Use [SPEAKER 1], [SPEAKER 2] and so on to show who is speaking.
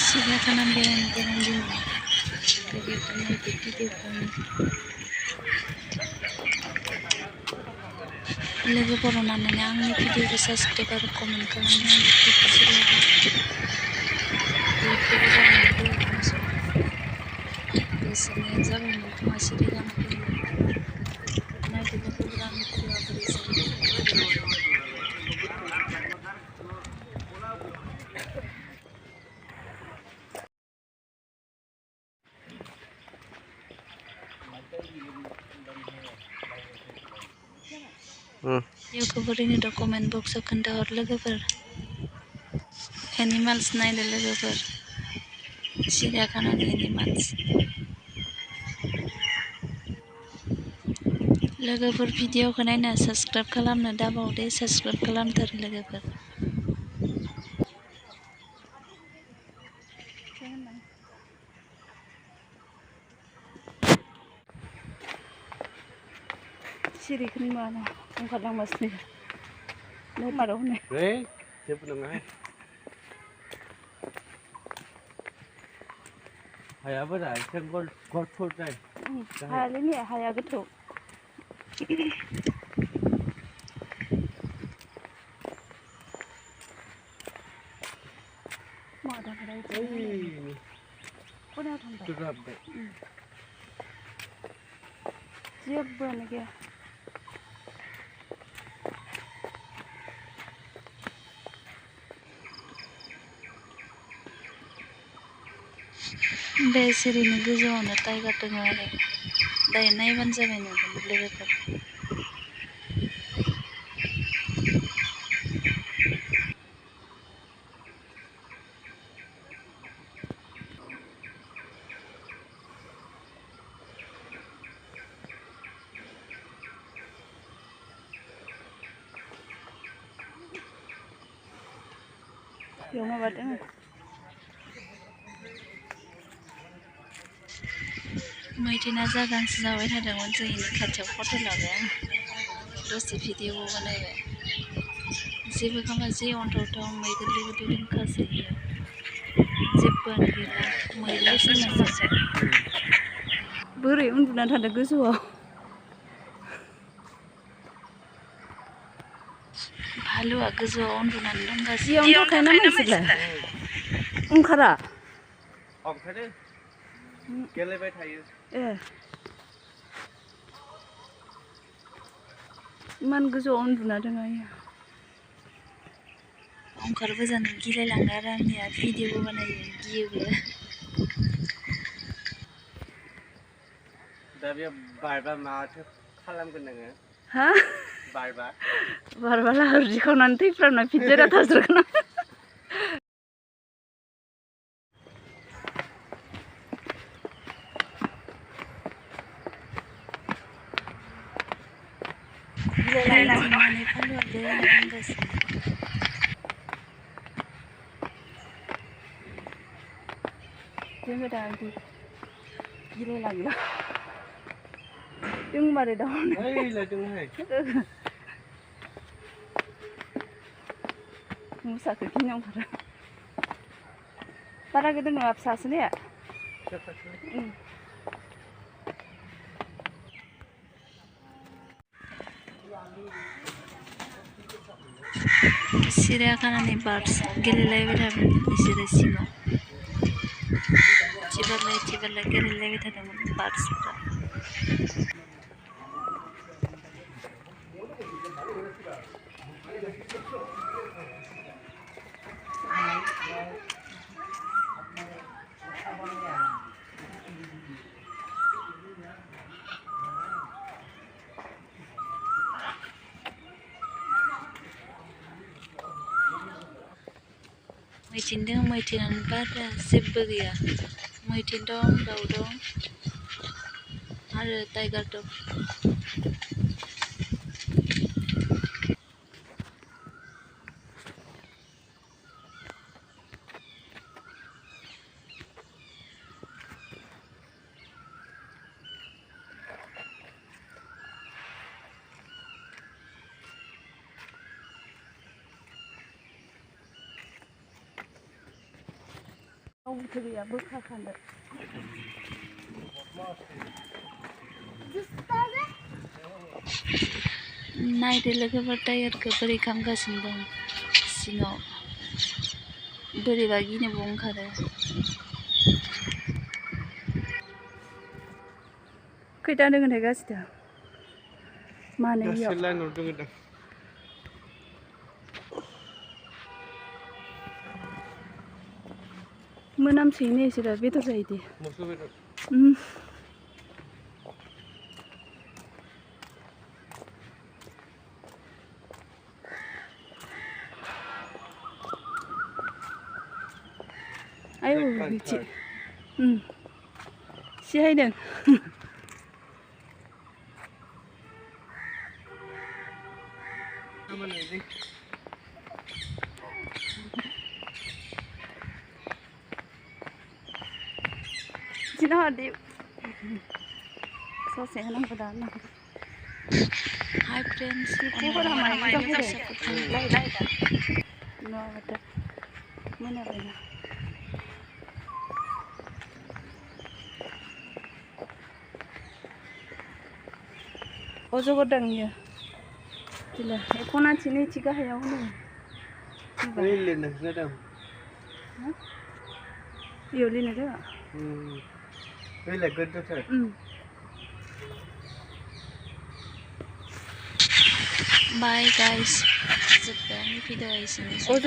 [SPEAKER 1] Silakan berantakan dulu. लोगोफोर अननानै आंनि भिडिअखौ साबस्क्राइब आरो कमेन्ट खालामनो गोसोनाया जाबायमोन खोमा सिरि गाना नायदो लोगोफोर आंनि भिडिअआ बोरै जायो। भिडिअखौ बोरै नुदों कमेन्ट बक्सआव खोन्थाहर लोगोफोर। एनिमाल्स नायदो लोगोफोर, सिरियाखानानि एनिमाल्स। लोगोफोर भिडिअखौ नायना साबस्क्राइब खालामनो दाबाव दे, साबस्क्राइब खालामथार लोगोफोर। सिरिखौनो मानो ओंखारलांगासिनो न' माराव होनो
[SPEAKER 2] जेबो नङा हायाबो दा एसे गलफोर जायो
[SPEAKER 1] हायालै ने हाया गोथौ जेबोआनो गैया। बे सिरिनि गोजौआवनो टाइगार दङ आरो दायो नायबानो जाबाय नुगोन लोगोफोर। बेयाव माबा दङ मैदेना जागांसो जाबाय थादोंमोन जोंनि खाथियाव फट' लाबाय आं दसे भिडिअबो बानायबाय। जेबो खालामा जि अन्थावथाव मैदेर लोगो दंखासै जेबोआनो गैला मैदेरसो नासो बोरै उन्दुना थादों गोजौआव। भालुआ गोजौआव उन्दुनानै दंगासिनो। बेयावनो थाखाय ना नोंसोरलाय ओंखारा
[SPEAKER 2] ओंखारो गेलेबाय थायो।
[SPEAKER 1] इमान गोजौआव उन्दुना दङ आयो। ओंखारबो जानो गिलायलाङो आरो आंनिया भिडिअबो बानायो गियोबो।
[SPEAKER 2] दा बे बारबा माथो खालामगोन नोङो?
[SPEAKER 1] हा
[SPEAKER 2] बारबा
[SPEAKER 1] लाहर दिखांनानै थैफ्रामना फिटजारा थाज्रागोन आं। गिलायलांनानै भालुआ बेरायनो दंगासिनो। जोङो दा गिलायलाङो जों मारै दा मुसाखौ गिनांगौ ओंखारो बारा गिदिर नङा फिसासो ने सिरियाखानानि बार्डस गेलेलायबाय थादों बिसोरो सिङाव थिबारलाय गेलेलायबाय थादोंमोन बार्डसफोरा। मैथिन दं मैथिनानो बारा जेबो गैया मैथिन दं दाउ दं आरो टाइगार दं गैया बोखाखानो नायदो लोगोफोर टायारखौ बोरै खालामगासिनो दं सिङाव बोरैबा गिनोबो ओंखारो खैथा दोङोथाय गासिदा मानै इयाव
[SPEAKER 2] लाइनाव दोङो दां
[SPEAKER 1] मोनामसोयोनो इसोरो बेदर जायोदि
[SPEAKER 2] मोसौ बेदर
[SPEAKER 1] आयौ बिदि सिहायदों Sino di so se nang pada na Hi friends ibu pada main lai lai da no ada mana bena ojo godang ya Tila ekona chini chiga hayaw no
[SPEAKER 2] Ini linas na daw
[SPEAKER 1] Yo lina da
[SPEAKER 2] Ini lah good to sir
[SPEAKER 1] Bye guys. Subscribe video is in. Ojo